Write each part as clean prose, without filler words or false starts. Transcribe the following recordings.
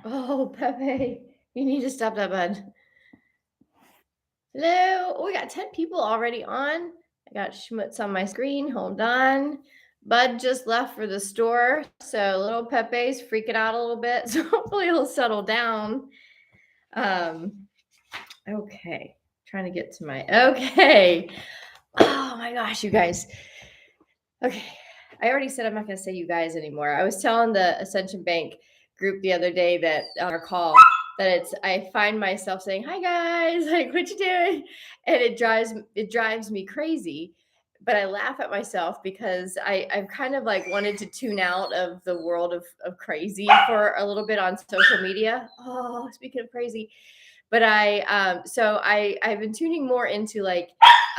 Oh, Pepe, you need to stop that, bud. Hello. Oh, we got 10 people already on. I got Schmutz on my screen. Hold on. Bud just left for the store. So little Pepe's freaking out a little bit. So hopefully he'll settle down. Um, okay. Trying to get to my okay. Oh my gosh, you guys. Okay. I already said I'm not going to say you guys anymore. I was telling the Ascension Bank group the other day that on our call that I find myself saying, "Hi guys, like what you doing?" And it drives me crazy. But I laugh at myself because I've kind of like wanted to tune out of the world of crazy for a little bit on social media. Oh, speaking of crazy, but I've been tuning more into like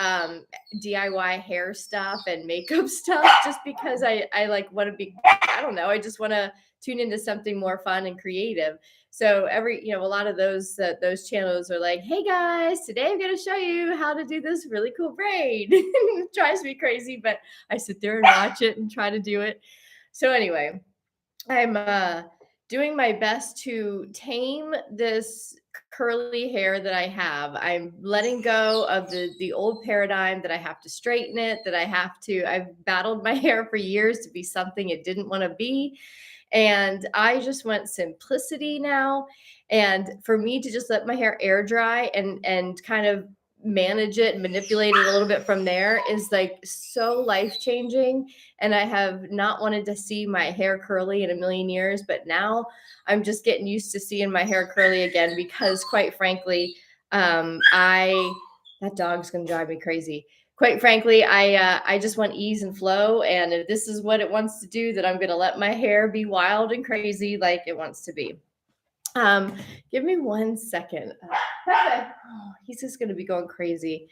DIY hair stuff and makeup stuff just because I like want to be, I don't know, I just want to tune into something more fun and creative. So a lot of those channels are like, "Hey guys, today I'm going to show you how to do this really cool braid." It drives me crazy, but I sit there and watch it and try to do it. So anyway, I'm doing my best to tame this curly hair that I have. I'm letting go of the old paradigm that I have to straighten it, that I've battled my hair for years to be something it didn't want to be. And I just want simplicity now. And for me to just let my hair air dry and kind of manage it and manipulate it a little bit from there is like so life changing. And I have not wanted to see my hair curly in a million years, but now I'm just getting used to seeing my hair curly again because, quite frankly, I that dog's gonna drive me crazy. Quite frankly, I just want ease and flow, and if this is what it wants to do, then I'm gonna let my hair be wild and crazy like it wants to be. Um, Give me 1 second. He's just gonna be going crazy.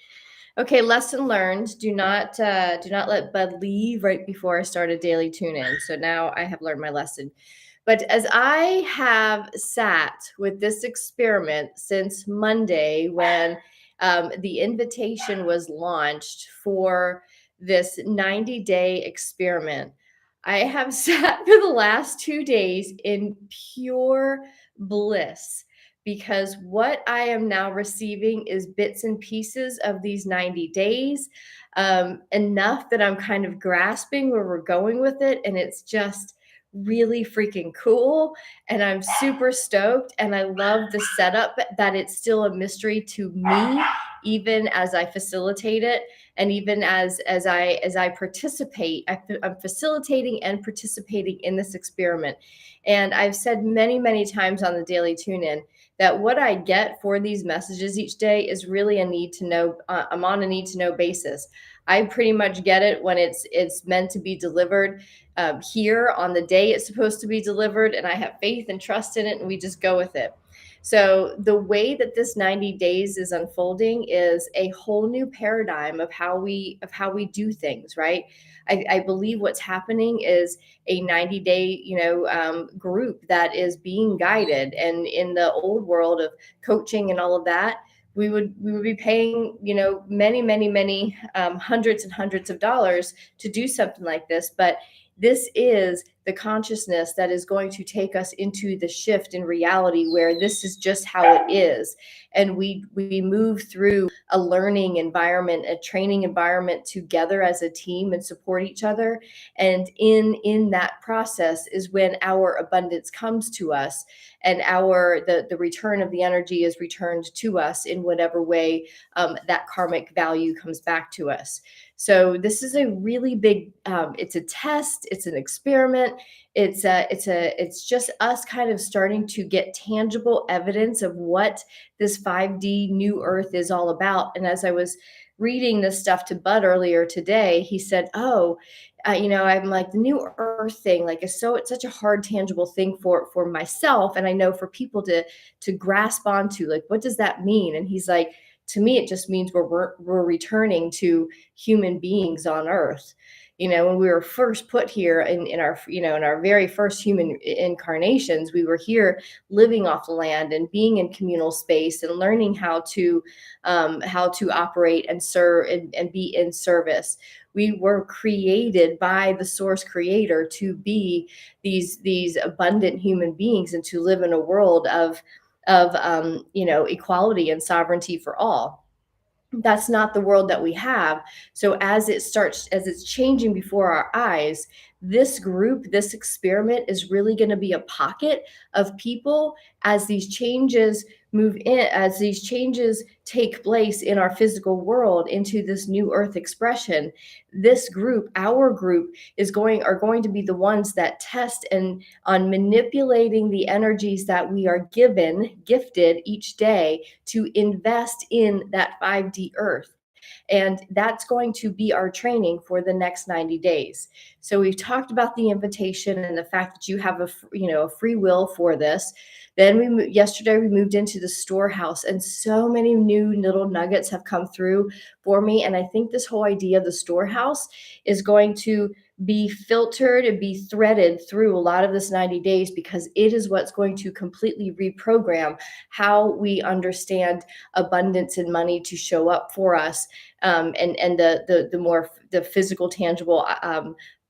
Okay, lesson learned. Do not let Bud leave right before I start a daily tune in. So now I have learned my lesson. But as I have sat with this experiment since Monday, when the invitation was launched for this 90-day experiment, I have sat for the last 2 days in pure bliss because what I am now receiving is bits and pieces of these 90 days, enough that I'm kind of grasping where we're going with it. And it's just really freaking cool. And I'm super stoked. And I love the setup that it's still a mystery to me, even as I facilitate it. And even as I participate, I'm facilitating and participating in this experiment. And I've said many, many times on the daily tune in that what I get for these messages each day is really a need to know. I'm on a need to know basis. I pretty much get it when it's meant to be delivered here on the day it's supposed to be delivered, and I have faith and trust in it, and we just go with it. So the way that this 90 days is unfolding is a whole new paradigm of how we do things, right? I believe what's happening is a 90-day group that is being guided, and in the old world of coaching and all of that, we would be paying many hundreds and hundreds of dollars to do something like this. But this is the consciousness that is going to take us into the shift in reality where this is just how it is, and we move through a learning environment, a training environment together as a team and support each other. And in that process is when our abundance comes to us, and the return of the energy is returned to us in whatever way that karmic value comes back to us. So this is a really big. It's a test. It's an experiment. It's just us kind of starting to get tangible evidence of what this 5D new earth is all about. And as I was reading this stuff to Bud earlier today, he said, "Oh, I'm like the new earth thing, like it's such a hard tangible thing for myself, and I know for people to grasp onto, like what does that mean?" And he's like, "To me, it just means we're returning to human beings on earth." when we were first put here in our, in our very first human incarnations, we were here living off the land and being in communal space and learning how to operate and serve and be in service. We were created by the source creator to be these abundant human beings and to live in a world of equality and sovereignty for all. That's not the world that we have. So as it's changing before our eyes, this experiment is really going to be a pocket of people as these changes move in, as these changes take place in our physical world into this new earth expression. This group, our group, are going to be the ones that test and on manipulating the energies that we are gifted each day to invest in that 5D earth. And that's going to be our training for the next 90 days. So we've talked about the invitation and the fact that you have a free will for this. Then yesterday we moved into the storehouse, and so many new little nuggets have come through for me. And I think this whole idea of the storehouse is going to be filtered and be threaded through a lot of this 90 days, because it is what's going to completely reprogram how we understand abundance and money to show up for us, and the physical, tangible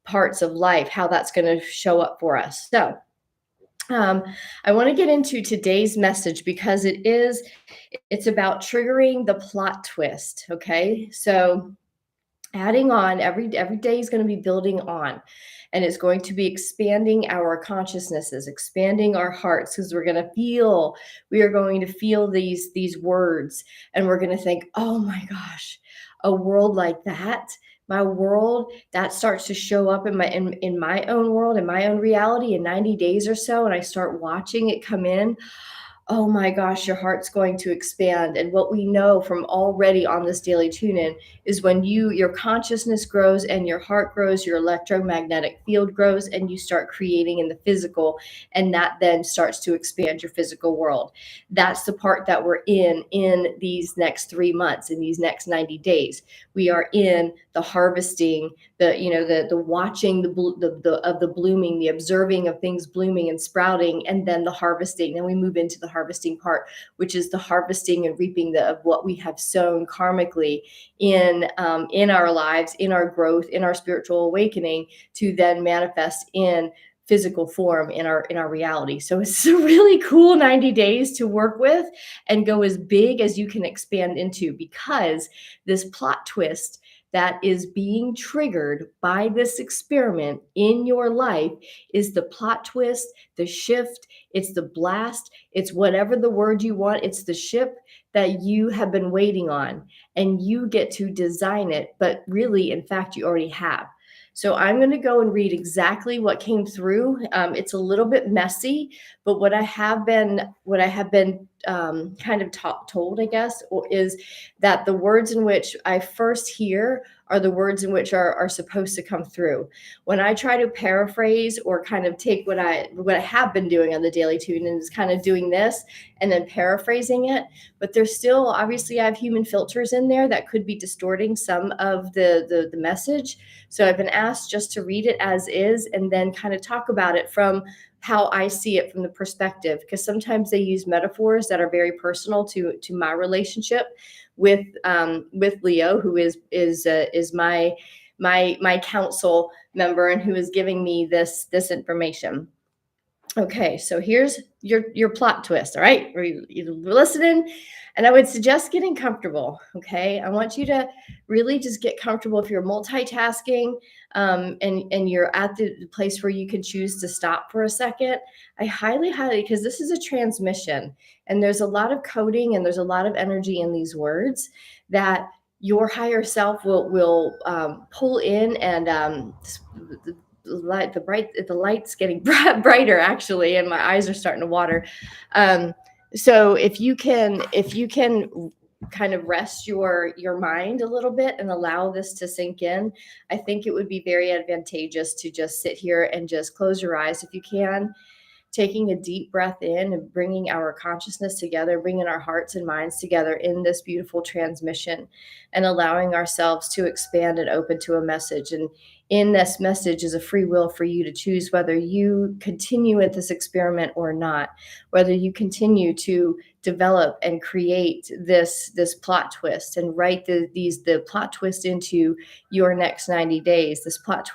parts of life, how that's going to show up for us. So I want to get into today's message because it's about triggering the plot twist. Okay, so adding on every day is going to be building on, and it's going to be expanding our consciousnesses, expanding our hearts, because we are going to feel these words, and we're going to think, oh my gosh, a world like that, my world that starts to show up in my own world, in my own reality in 90 days or so, and I start watching it come in. Oh my gosh, your heart's going to expand. And what we know from already on this daily tune in is when your consciousness grows and your heart grows, your electromagnetic field grows, and you start creating in the physical. And that then starts to expand your physical world. That's the part that we're in these next 3 months, in these next 90 days. We are in the harvesting, the watching of the blooming, the observing of things blooming and sprouting, and then the harvesting. Then we move into the harvesting part, which is the harvesting and reaping of what we have sown karmically in our lives, in our growth, in our spiritual awakening, to then manifest in physical form in our reality. So it's a really cool 90 days to work with and go as big as you can expand into, because this plot twist that is being triggered by this experiment in your life is the plot twist, the shift, it's the blast, it's whatever the word you want, it's the ship that you have been waiting on, and you get to design it, but really, in fact, you already have. So I'm going to go and read exactly what came through. It's a little bit messy, but what I have been kind of told, I guess, is that the words in which I first hear are the words in which are supposed to come through. When I try to paraphrase or kind of take what I have been doing on the Daily Tune and is kind of doing this and then paraphrasing it, but there's still, obviously I have human filters in there that could be distorting some of the message. So I've been asked just to read it as is and then kind of talk about it from how I see it from the perspective, because sometimes they use metaphors that are very personal to my relationship with Leo, who is my council member and who is giving me this information. Okay, so here's your plot twist. All right, you're listening, and I would suggest getting comfortable. Okay, I want you to really just get comfortable. If you're multitasking, and you're at the place where you can choose to stop for a second, I highly, because this is a transmission, and there's a lot of coding and there's a lot of energy in these words that your higher self will pull in, and the light's getting brighter actually, and my eyes are starting to water. So if you can kind of rest your mind a little bit and allow this to sink in, I think it would be very advantageous to just sit here and just close your eyes if you can, taking a deep breath in and bringing our consciousness together, bringing our hearts and minds together in this beautiful transmission, and allowing ourselves to expand and open to a message. And in this message is a free will for you to choose whether you continue with this experiment or not, whether you continue to develop and create this plot twist and write the plot twist into your next 90 days. This plot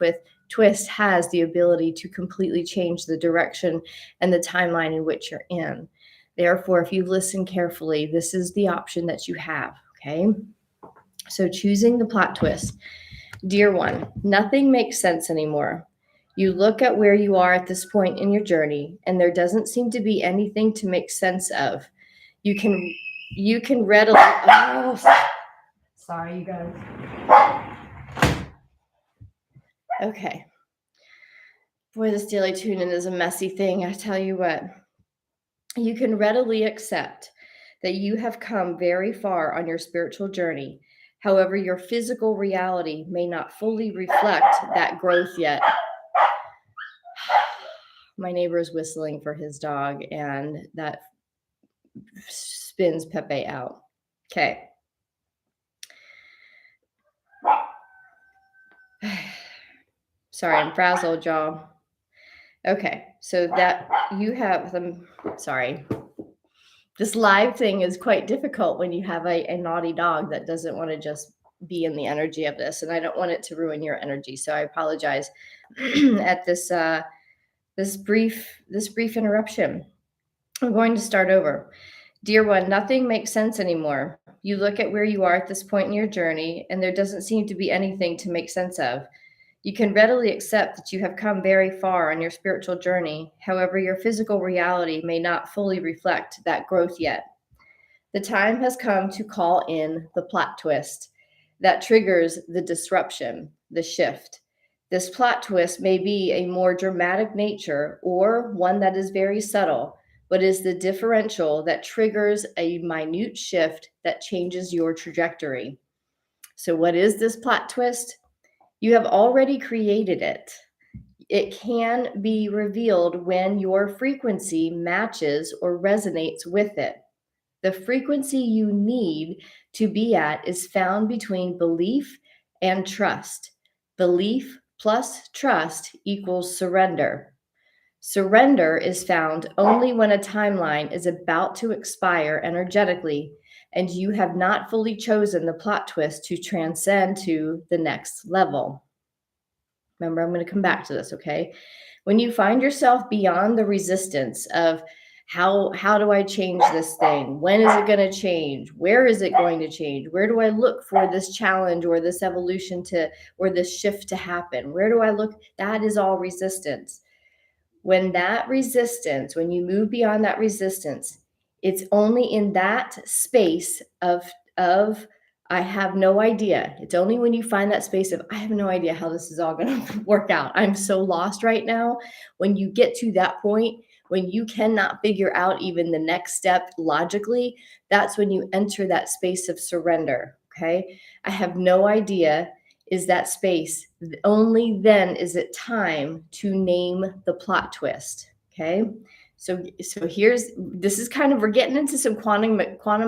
twist has the ability to completely change the direction and the timeline in which you're in. Therefore, if you listen carefully, this is the option that you have, okay? So choosing the plot twist. Dear one, nothing makes sense anymore. You look at where you are at this point in your journey, and there doesn't seem to be anything to make sense of. You can readily, sorry, you guys. Okay. Boy, this daily tune-in is a messy thing. I tell you what, you can readily accept that you have come very far on your spiritual journey. However, your physical reality may not fully reflect that growth yet. My neighbor is whistling for his dog, and that spins Pepe out. Okay. Sorry, I'm frazzled, y'all. Okay, so that you have them. Sorry. This live thing is quite difficult when you have a naughty dog that doesn't want to just be in the energy of this, and I don't want it to ruin your energy. So I apologize at this brief interruption. I'm going to start over. Dear one, nothing makes sense anymore. You look at where you are at this point in your journey, and there doesn't seem to be anything to make sense of. You can readily accept that you have come very far on your spiritual journey. However, your physical reality may not fully reflect that growth yet. The time has come to call in the plot twist that triggers the disruption, the shift. This plot twist may be a more dramatic nature or one that is very subtle, but is the differential that triggers a minute shift that changes your trajectory. So what is this plot twist? You have already created it. It can be revealed when your frequency matches or resonates with it. The frequency you need to be at is found between belief and trust. Belief plus trust equals surrender. Surrender is found only when a timeline is about to expire energetically and you have not fully chosen the plot twist to transcend to the next level. Remember, I'm going to come back to this, okay? When you find yourself beyond the resistance of how do I change this thing? When is it going to change? Where is it going to change? Where do I look for this challenge or this evolution or this shift to happen? Where do I look? That is all resistance. When you move beyond that resistance, it's only in that space of I have no idea. It's only when you find that space of I have no idea how this is all going to work out. I'm so lost right now. When you get to that point, when you cannot figure out even the next step logically, that's when you enter that space of surrender. Okay. I have no idea is that space. Only then is it time to name the plot twist. Okay. So this is kind of, we're getting into some quantum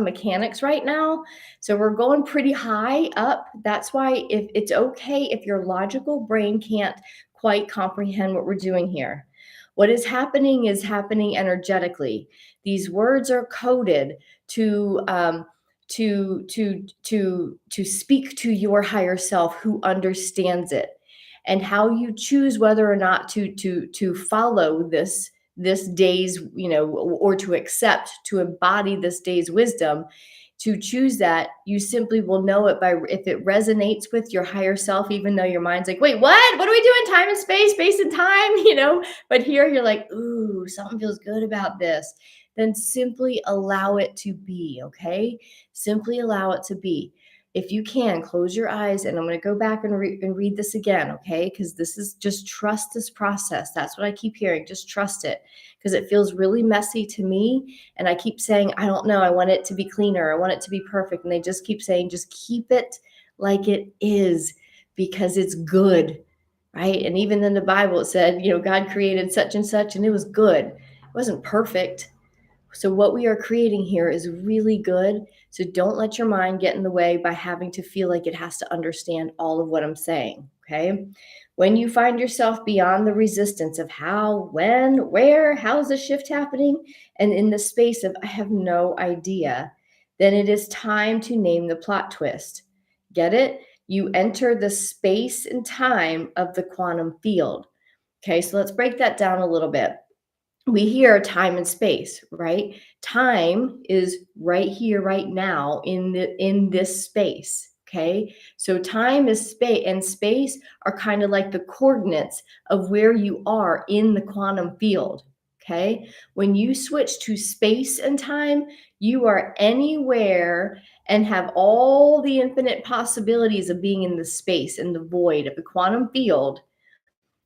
mechanics right now. So we're going pretty high up. That's why if it's okay if your logical brain can't quite comprehend what we're doing here. What is happening energetically. These words are coded to speak to your higher self who understands it, and how you choose whether or not to follow this day's, or to accept, to embody this day's wisdom. To choose that, you simply will know it by if it resonates with your higher self, even though your mind's like, wait, what are we doing? Time and space and time, but here you're like, ooh, something feels good about this. Then simply allow it to be, okay? Simply allow it to be. If you can, close your eyes, and I'm going to go back and read this again, okay? Because this is just trust this process. That's what I keep hearing. Just trust it, because it feels really messy to me. And I keep saying, I don't know. I want it to be cleaner. I want it to be perfect. And they just keep saying, just keep it like it is, because it's good, right? And even in the Bible, it said, God created such and such, and it was good. wasn't perfect. So what we are creating here is really good. So don't let your mind get in the way by having to feel like it has to understand all of what I'm saying. Okay. When you find yourself beyond the resistance of how, when, where, how's the shift happening, and in the space of I have no idea, then it is time to name the plot twist. Get it? You enter the space and time of the quantum field. Okay, so let's break that down a little bit. We hear time and space, right? Time is right here, right now, in this space. Okay, so time is space, and space are kind of like the coordinates of where you are in the quantum field. Okay, when you switch to space and time, you are anywhere and have all the infinite possibilities of being in the space, in the void of the quantum field.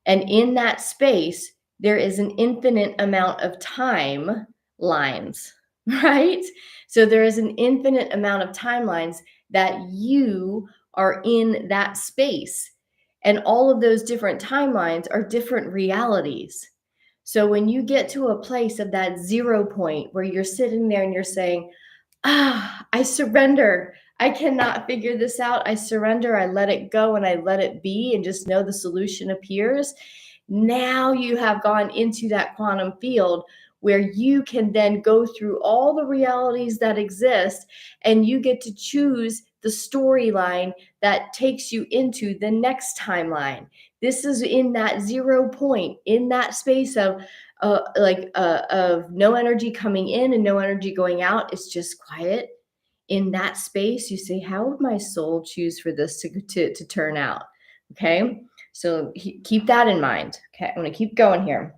And in that space, there is an infinite amount of time lines, right? So there is an infinite amount of timelines that you are in that space. And all of those different timelines are different realities. So when you get to a place of that 0 point where you're sitting there and you're saying, I surrender. I cannot figure this out. I surrender. I let it go and I let it be and just know the solution appears. Now you have gone into that quantum field where you can then go through all the realities that exist and you get to choose the storyline that takes you into the next timeline. This is in that 0 point, in that space of of no energy coming in and no energy going out. It's just quiet. In that space, you say, how would my soul choose for this to turn out? Okay, so keep that in mind. Okay, I'm going to keep going here.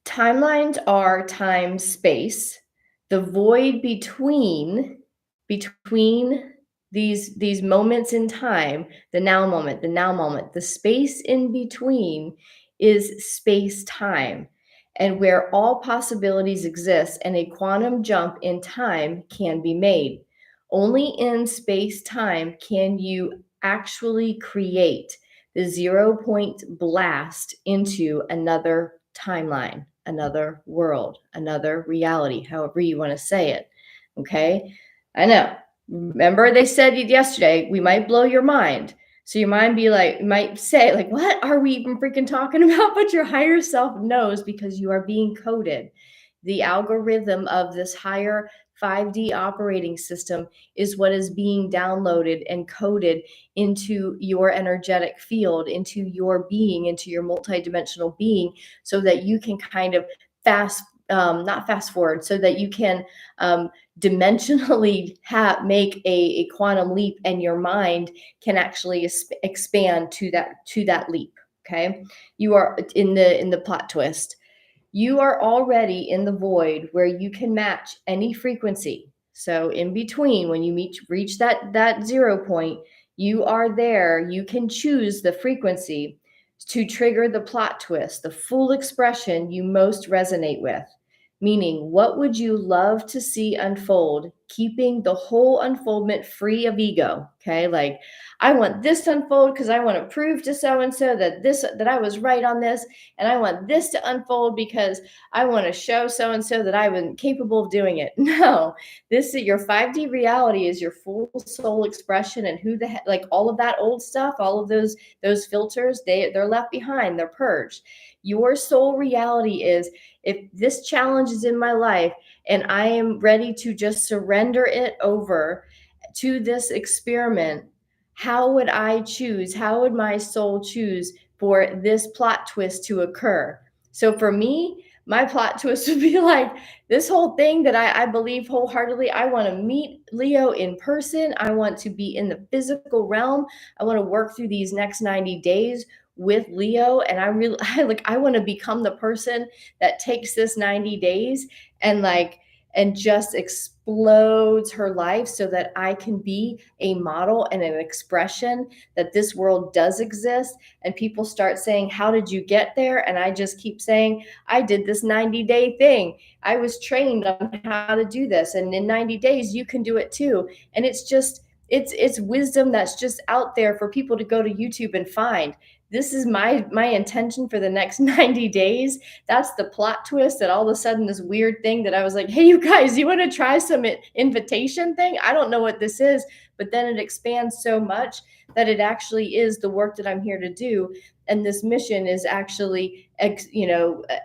Timelines are time space, the void between these moments in time, the now moment, the space in between is space time, and where all possibilities exist and a quantum jump in time can be made. Only in space time can you actually create the 0 point blast into another timeline, another world, another reality, however you want to say it. Okay. I know. Remember, they said yesterday, we might blow your mind. So your mind might say, like, what are we even freaking talking about? But your higher self knows because you are being coded. The algorithm of this higher 5D operating system is what is being downloaded and coded into your energetic field, into your being, into your multidimensional being, so that you can kind of not fast forward, so that you can dimensionally make a quantum leap, and your mind can actually expand to that leap. Okay, you are in the plot twist. You are already in the void where you can match any frequency. So in between, when you reach that 0 point, you are there. You can choose the frequency to trigger the plot twist, the full expression you most resonate with. Meaning, what would you love to see unfold, keeping the whole unfoldment free of ego? Okay, like, I want this to unfold because I want to prove to so and so that I was right on this, and I want this to unfold because I want to show so and so that I was capable of doing it. No, this is your 5D reality, is your full soul expression, and who the heck, like, all of that old stuff, all of those filters, they're left behind, they're purged. Your soul reality is, if this challenge is in my life and I am ready to just surrender it over to this experiment, how would I choose? How would my soul choose for this plot twist to occur? So for me, my plot twist would be like, this whole thing that I believe wholeheartedly, I want to meet Leo in person. I want to be in the physical realm. I want to work through these next 90 days with Leo. And I want to become the person that takes this 90 days and just explodes her life, so that I can be a model and an expression that this world does exist. And people start saying, how did you get there? And I just keep saying, I did this 90-day thing. I was trained on how to do this. And in 90 days, you can do it too. And it's wisdom that's just out there for people to go to YouTube and find. this is my intention for the next 90 days. That's the plot twist, that all of a sudden this weird thing that I was like, hey, you guys, you want to try some invitation thing? I don't know what this is, but then it expands so much that it actually is the work that I'm here to do. And this mission is actually,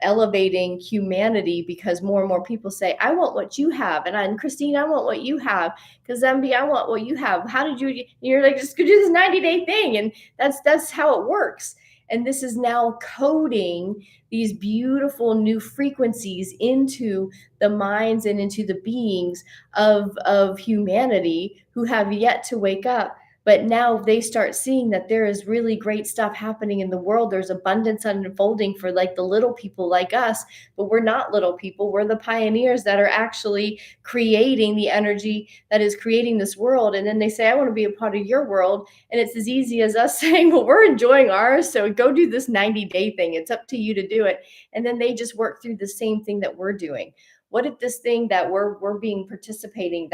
elevating humanity, because more and more people say, I want what you have. And Christine, I want what you have. Because MB, I want what you have. How did you're like, just go do this 90-day thing. And that's how it works. And this is now coding these beautiful new frequencies into the minds and into the beings of humanity who have yet to wake up. But now they start seeing that there is really great stuff happening in the world. There's abundance unfolding for like the little people like us, but we're not little people. We're the pioneers that are actually creating the energy that is creating this world. And then they say, I want to be a part of your world. And it's as easy as us saying, well, we're enjoying ours, so go do this 90-day thing. It's up to you to do it. And then they just work through the same thing that we're doing. What if this thing that we're participating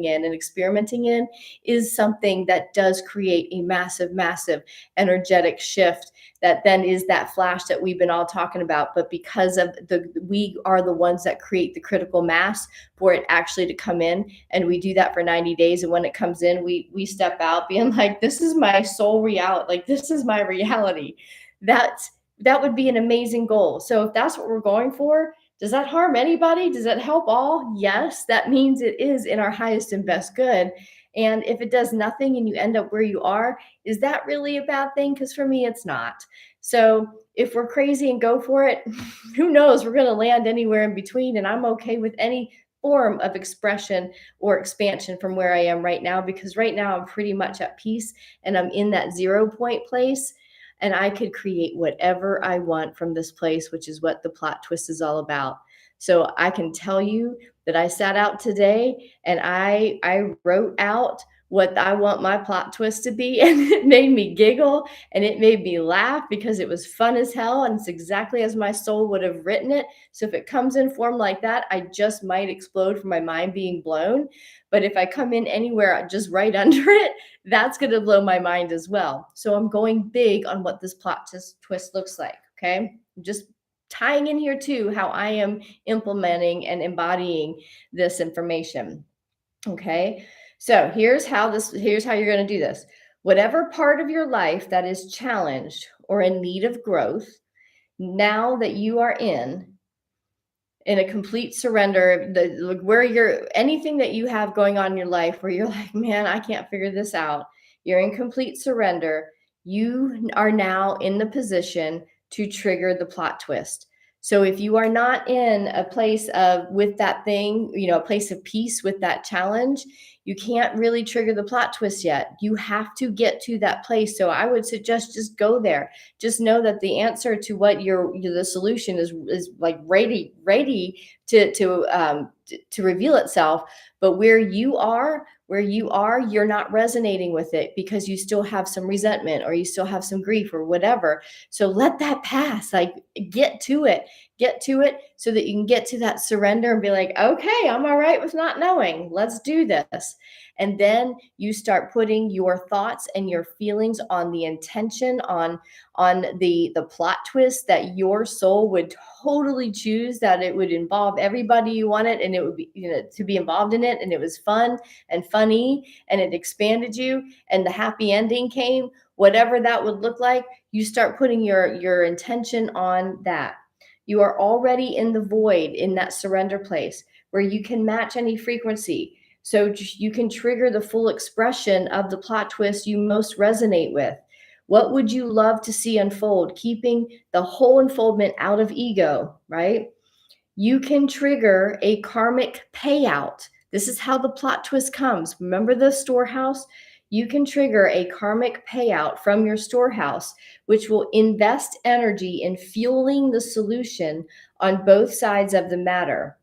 in and experimenting in is something that does create a massive, massive energetic shift that then is that flash that we've been all talking about. But because of we are the ones that create the critical mass for it actually to come in, and we do that for 90 days. And when it comes in, we step out being like, this is my soul reality. Like, this is my reality. That would be an amazing goal. So if that's what we're going for, does that harm anybody? Does that help all? Yes, that means it is in our highest and best good. And if it does nothing and you end up where you are, is that really a bad thing? Because for me, it's not. So if we're crazy and go for it, who knows? We're going to land anywhere in between. And I'm okay with any form of expression or expansion from where I am right now, because right now I'm pretty much at peace and I'm in that 0 point place. And I could create whatever I want from this place, which is what the plot twist is all about. So I can tell you that I sat out today and I wrote out what I want my plot twist to be, and it made me giggle and it made me laugh because it was fun as hell, and it's exactly as my soul would have written it. So if it comes in form like that, I just might explode from my mind being blown. But if I come in anywhere just right under it, that's going to blow my mind as well. So I'm going big on what this plot twist looks like. Okay. Just tying in here too, how I am implementing and embodying this information. Okay. So here's how you're going to do this. Whatever part of your life that is challenged or in need of growth, now that you are in a complete surrender, where you're, anything that you have going on in your life where you're like, man, I can't figure this out. You're in complete surrender. You are now in the position to trigger the plot twist. So if you are not in a place of, with that thing, a place of peace with that challenge, you can't really trigger the plot twist yet. You have to get to that place. So I would suggest just go there. Just know that the answer to what the solution is like ready to reveal itself. But where you are, you're not resonating with it because you still have some resentment or you still have some grief or whatever. So let that pass. Like, get to it so that you can get to that surrender and be like, okay, I'm all right with not knowing. Let's do this. And then you start putting your thoughts and your feelings on the intention, on the plot twist that your soul would totally choose, that it would involve everybody you wanted, and it would be, to be involved in it, and it was fun and funny, and it expanded you, and the happy ending came, whatever that would look like. You start putting your intention on that. You are already in the void, in that surrender place where you can match any frequency. So you can trigger the full expression of the plot twist you most resonate with. What would you love to see unfold? Keeping the whole unfoldment out of ego, right? You can trigger a karmic payout. This is how the plot twist comes. Remember the storehouse? You can trigger a karmic payout from your storehouse, which will invest energy in fueling the solution on both sides of the matter.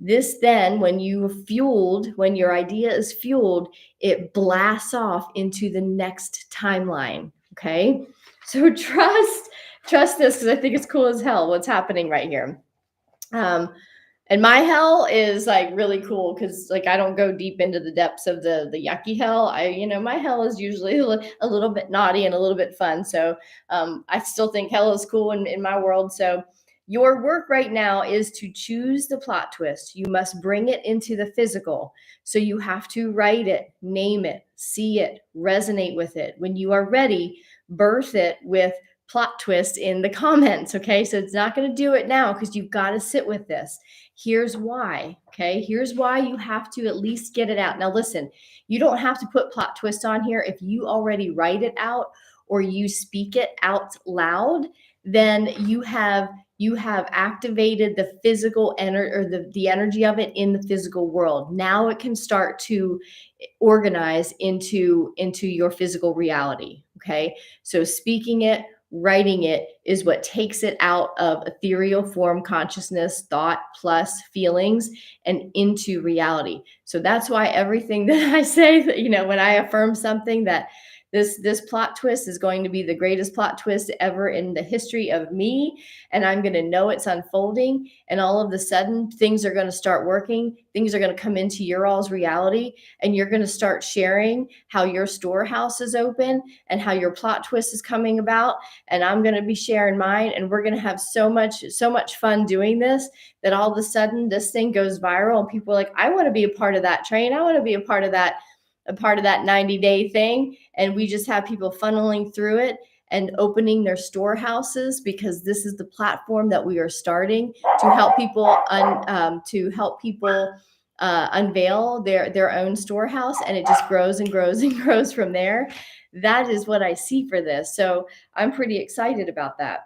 This then, when your idea is fueled, it blasts off into the next timeline. Okay. So trust this, because I think it's cool as hell what's happening right here. And my hell is like really cool because like I don't go deep into the depths of the yucky hell. My hell is usually a little bit naughty and a little bit fun. So I still think hell is cool in my world. So your work right now is to choose the plot twist. You must bring it into the physical. So you have to write it, name it, see it, resonate with it. When you are ready, birth it with plot twist in the comments. Okay. So it's not going to do it now because you've got to sit with this. Here's why. Okay. Here's why you have to at least get it out. Now, listen, you don't have to put plot twist on here. If you already write it out or you speak it out loud, then you have activated the physical energy or the energy of it in the physical world. Now it can start to organize into your physical reality. Okay. So speaking it, writing it is what takes it out of ethereal form consciousness, thought plus feelings, and into reality. So that's why everything that I say, that when I affirm something, that this plot twist is going to be the greatest plot twist ever in the history of me, and I'm going to know it's unfolding, and all of a sudden things are going to start working, things are going to come into your all's reality, and you're going to start sharing how your storehouse is open and how your plot twist is coming about, and I'm going to be sharing mine, and we're going to have so much fun doing this that all of a sudden this thing goes viral and people are like, I want to be a part of that train, I want to be a part of that 90-day thing. And we just have people funneling through it and opening their storehouses, because this is the platform that we are starting to help people unveil their own storehouse, and it just grows and grows and grows from there. That is what I see for this. So I'm pretty excited about that.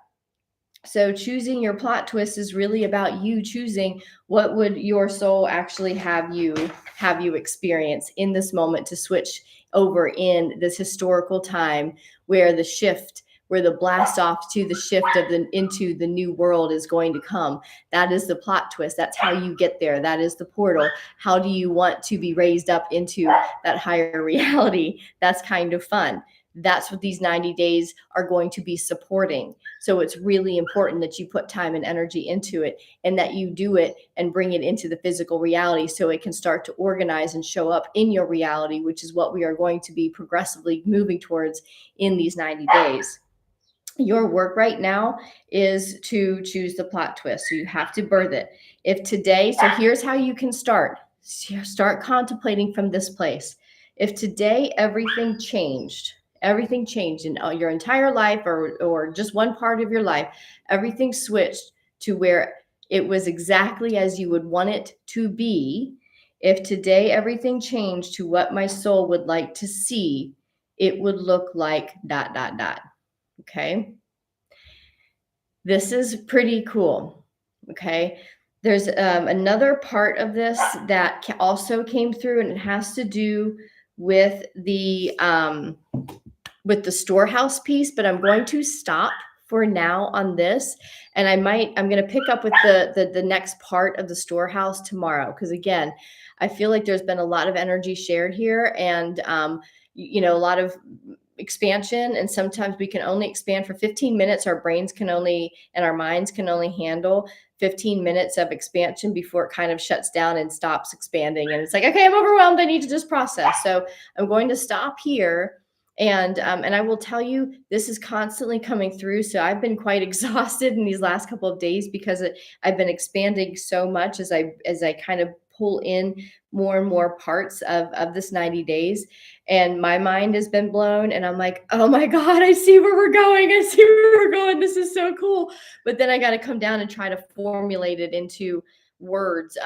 So choosing your plot twist is really about you choosing what would your soul actually have you experience in this moment, to switch over in this historical time where the blast off to the shift into the new world is going to come. That is the plot twist. That's how you get there. That is the portal. How do you want to be raised up into that higher reality? That's kind of fun. That's what these 90 days are going to be supporting. So it's really important that you put time and energy into it, and that you do it and bring it into the physical reality so it can start to organize and show up in your reality, which is what we are going to be progressively moving towards in these 90 days. Your work right now is to choose the plot twist. So you have to birth it. So here's how you can start. Start contemplating from this place. If today everything changed in your entire life, or just one part of your life, everything switched to where it was exactly as you would want it to be. If today everything changed to what my soul would like to see, it would look like ... Okay. This is pretty cool. Okay. There's another part of this that also came through, and it has to do with the storehouse piece, but I'm going to stop for now on this. And I'm going to pick up with the next part of the storehouse tomorrow. Cause again, I feel like there's been a lot of energy shared here, and a lot of expansion, and sometimes we can only expand for 15 minutes. Our brains can only, and our minds can only handle 15 minutes of expansion before it kind of shuts down and stops expanding. And it's like, okay, I'm overwhelmed, I need to just process. So I'm going to stop here. And I will tell you, this is constantly coming through. So I've been quite exhausted in these last couple of days, because I've been expanding so much as I kind of pull in more and more parts of this 90 days. And my mind has been blown, and I'm like, oh my God, I see where we're going. This is so cool. But then I got to come down and try to formulate it into words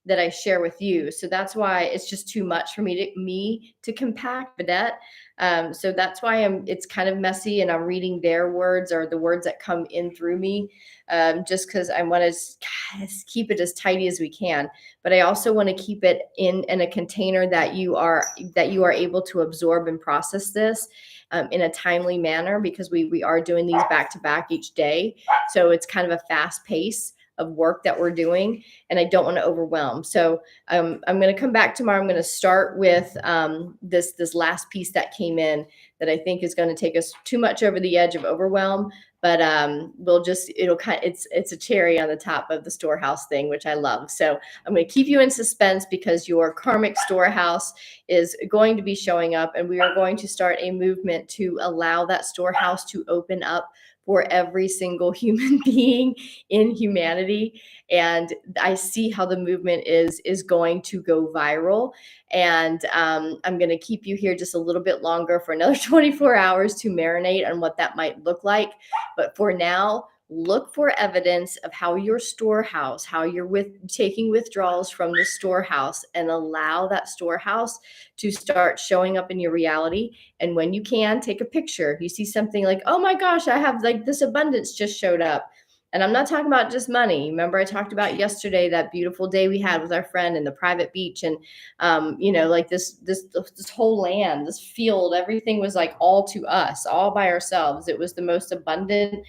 that I share with you. So that's why it's just too much for me to compact that. So that's why it's kind of messy, and I'm reading their words, or the words that come in through me, just because I want to keep it as tidy as we can. But I also want to keep it in a container that you are able to absorb and process this in a timely manner, because we are doing these back to back each day. So it's kind of a fast pace of work that we're doing, and I don't want to overwhelm. So I'm going to come back tomorrow. I'm going to start with this last piece that came in that I think is going to take us too much over the edge of overwhelm. But it'll kind of, it's a cherry on the top of the storehouse thing, which I love. So I'm going to keep you in suspense because your karmic storehouse is going to be showing up, and we are going to start a movement to allow that storehouse to open up for every single human being in humanity. And I see how the movement is going to go viral. And I'm going to keep you here just a little bit longer for another 24 hours to marinate on what that might look like. But for now, look for evidence of how your storehouse, how you're taking withdrawals from the storehouse, and allow that storehouse to start showing up in your reality. And when you can, take a picture. If you see something like, oh my gosh, I have like this abundance just showed up. And I'm not talking about just money. Remember, I talked about yesterday that beautiful day we had with our friend in the private beach, and like this whole land, this field, everything was like all to us, all by ourselves. It was the most abundant,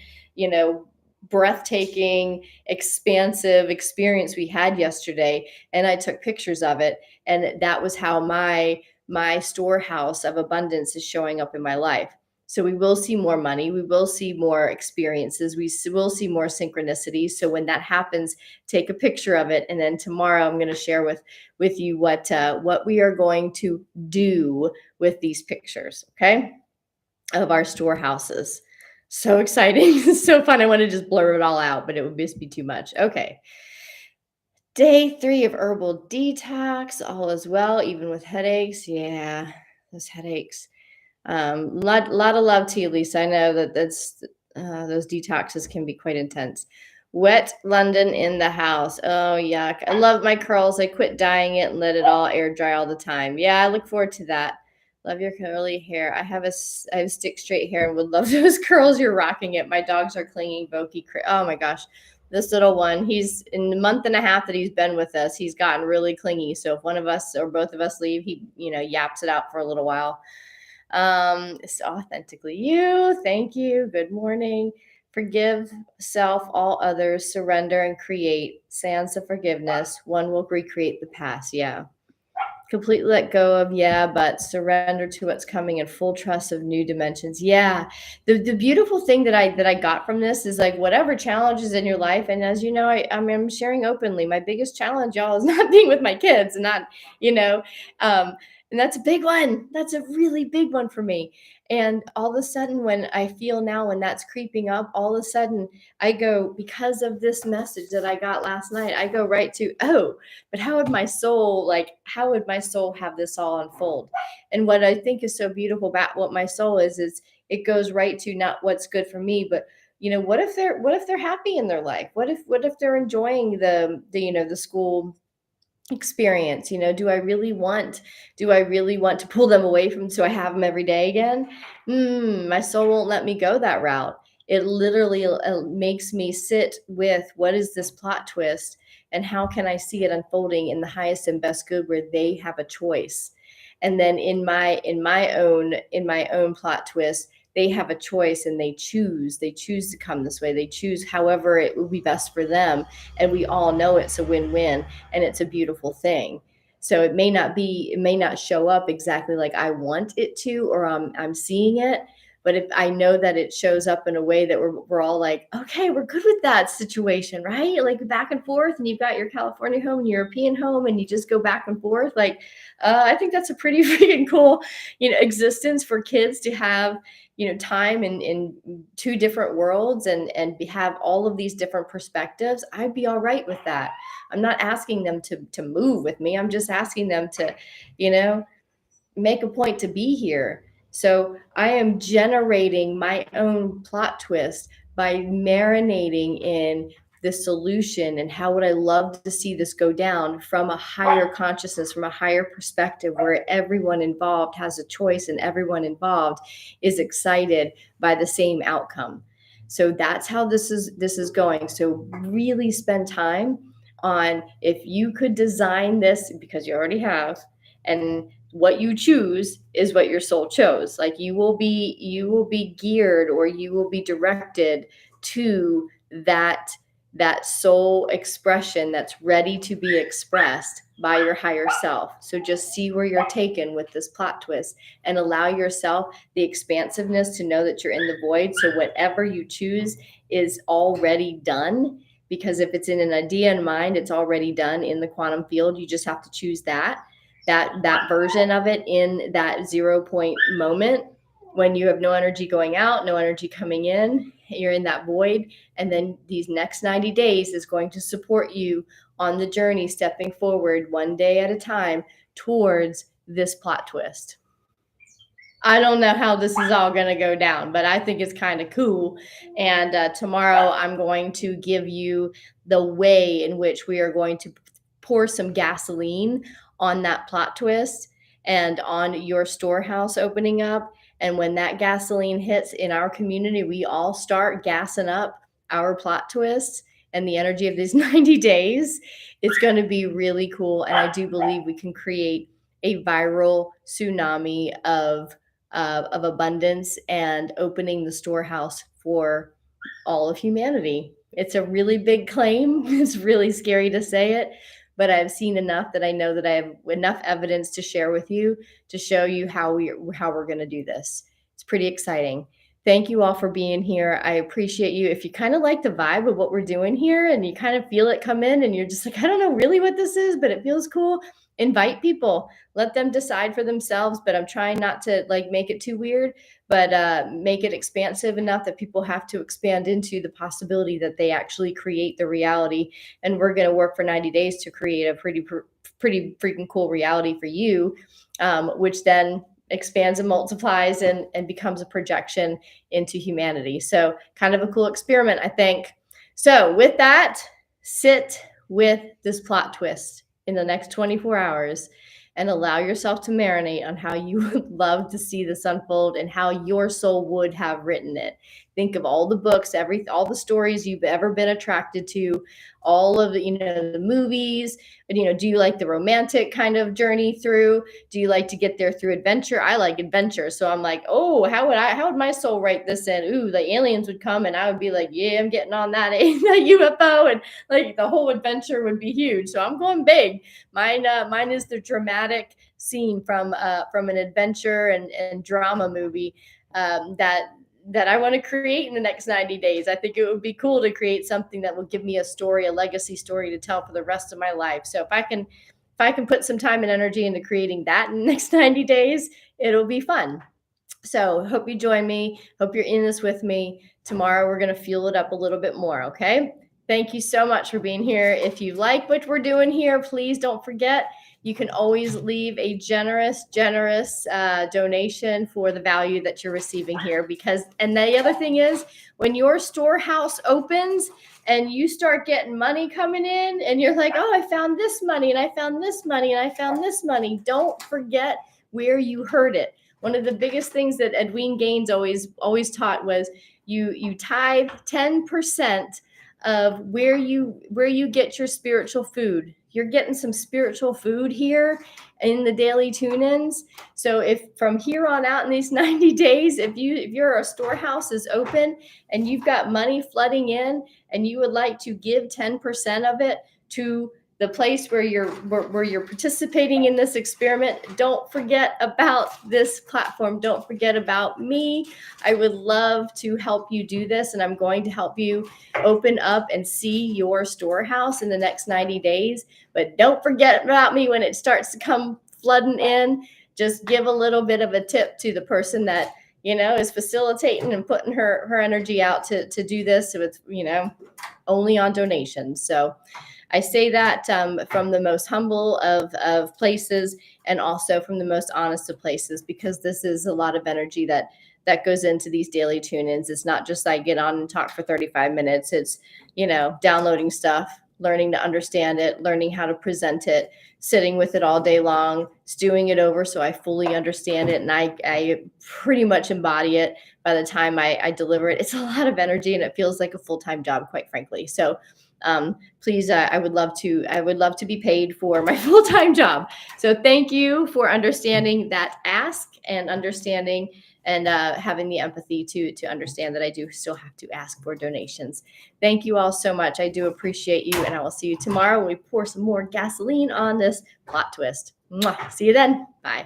breathtaking, expansive experience we had yesterday, and I took pictures of it, and that was how my storehouse of abundance is showing up in my life. So we will see more money, we will see more experiences, we will see more synchronicities. So when that happens, take a picture of it, and then tomorrow I'm going to share with you what we are going to do with these pictures, okay, of our storehouses. So exciting. So fun. I want to just blur it all out, but it would just be too much. Okay. Day 3 of herbal detox. All is well, even with headaches. Yeah, those headaches. Lot of love to you, Lisa. I know that's those detoxes can be quite intense. Wet London in the house. Oh, yuck. I love my curls. I quit dyeing it and let it all air dry all the time. Yeah, I look forward to that. Love your curly hair. I have stick straight hair and would love those curls. You're rocking it. My dogs are clinging. Oh my gosh. This little one, he's in the month and a half that he's been with us, he's gotten really clingy. So if one of us or both of us leave, he, yaps it out for a little while. It's authentically you. Thank you. Good morning. Forgive self, all others, surrender and create. Sands of forgiveness. One will recreate the past. Yeah. Completely let go of, but surrender to what's coming in full trust of new dimensions. Yeah. The beautiful thing that I got from this is like whatever challenges in your life. And as you know, I'm sharing openly. My biggest challenge, y'all, is not being with my kids and not, and that's a big one. That's a really big one for me. And all of a sudden, when I feel now, when that's creeping up, all of a sudden I go, because of this message that I got last night, I go right to, oh, but how would my soul have this all unfold? And what I think is so beautiful about what my soul is it goes right to not what's good for me, but what if they're happy in their life? What if they're enjoying the school experience? Do I really want to pull them away from, so I have them every day again? My soul won't let me go that route. It literally makes me sit with, what is this plot twist, and how can I see it unfolding in the highest and best good, where they have a choice. And then in my own plot twist, they have a choice, and they choose to come this way. They choose however it will be best for them. And we all know it's a win-win, and it's a beautiful thing. So it may not show up exactly like I want it to, or I'm seeing it. But if I know that it shows up in a way that we're all like, okay, we're good with that situation, right? Like back and forth, and you've got your California home and European home, and you just go back and forth. Like, I think that's a pretty freaking cool, existence for kids to have, time in two different worlds, and have all of these different perspectives. I'd be all right with that. I'm not asking them to move with me. I'm just asking them to, make a point to be here. So I am generating my own plot twist by marinating in the solution, and how would I love to see this go down from a higher consciousness, from a higher perspective, where everyone involved has a choice and everyone involved is excited by the same outcome. So that's how this is going. So really spend time on, if you could design this, because you already have, and what you choose is what your soul chose. Like you will be geared, or you will be directed to that that soul expression that's ready to be expressed by your higher self. So just see where you're taken with this plot twist and allow yourself the expansiveness to know that you're in the void. So whatever you choose is already done, because if it's in an idea in mind, it's already done in the quantum field. You just have to choose that version of it in that 0 point moment when you have no energy going out, no energy coming in. You're in that void, and then these next 90 days is going to support you on the journey, stepping forward one day at a time towards this plot twist. I don't know how this is all going to go down, but I think it's kind of cool. And tomorrow I'm going to give you the way in which we are going to pour some gasoline on that plot twist and on your storehouse opening up. And when that gasoline hits in our community, we all start gassing up our plot twists and the energy of these 90 days. It's going to be really cool. And I do believe we can create a viral tsunami of abundance and opening the storehouse for all of humanity. It's a really big claim. It's really scary to say it, but I've seen enough that I know that I have enough evidence to share with you to show you how we're going to do this. It's pretty exciting. Thank you all for being here. I appreciate you. If you kind of like the vibe of what we're doing here and you kind of feel it come in and you're just like, I don't know really what this is, but it feels cool, invite people, let them decide for themselves. But I'm trying not to like make it too weird, but make it expansive enough that people have to expand into the possibility that they actually create the reality. And we're going to work for 90 days to create a pretty freaking cool reality for you, which then expands and multiplies and becomes a projection into humanity. So kind of a cool experiment, I think. So with that, sit with this plot twist in the next 24 hours and allow yourself to marinate on how you would love to see this unfold and how your soul would have written it. Think of all the books, all the stories you've ever been attracted to, all of the, the movies. Do you like the romantic kind of journey through? Do you like to get there through adventure? I like adventure. So I'm like, oh, how would my soul write this in? Ooh, the aliens would come and I would be like, yeah, I'm getting on that UFO, and like the whole adventure would be huge. So I'm going big. Mine is the dramatic scene from an adventure and drama movie that I want to create in the next 90 days. I think it would be cool to create something that will give me a story, a legacy story to tell for the rest of my life. So if I can put some time and energy into creating that in the next 90 days, it'll be fun. So hope you join me. Hope you're in this with me. Tomorrow we're going to fuel it up a little bit more. Okay. Thank you so much for being here. If you like what we're doing here, please don't forget, you can always leave a generous donation for the value that you're receiving here. And the other thing is, when your storehouse opens and you start getting money coming in and you're like, oh, I found this money and I found this money and I found this money, don't forget where you heard it. One of the biggest things that Edwene Gaines always taught was you tithe 10% of where you get your spiritual food. You're getting some spiritual food here in the daily tune-ins. So if from here on out in these 90 days, if your storehouse is open and you've got money flooding in and you would like to give 10% of it to the place where you're participating in this experiment, don't forget about this platform. Don't forget about me. I would love to help you do this, and I'm going to help you open up and see your storehouse in the next 90 days. But don't forget about me when it starts to come flooding in. Just give a little bit of a tip to the person that is facilitating and putting her energy out to do this. So it's only on donations. So I say that from the most humble of places and also from the most honest of places, because this is a lot of energy that goes into these daily tune-ins. It's not just I get on and talk for 35 minutes. It's, downloading stuff, learning to understand it, learning how to present it, sitting with it all day long, stewing it over so I fully understand it, and I pretty much embody it by the time I deliver it. It's a lot of energy and it feels like a full-time job, quite frankly. So please, I would love to be paid for my full-time job. So thank you for understanding that ask and understanding and having the empathy to understand that I do still have to ask for donations. Thank you all so much. I do appreciate you, and I will see you tomorrow when we pour some more gasoline on this plot twist. Mwah. See you then. Bye.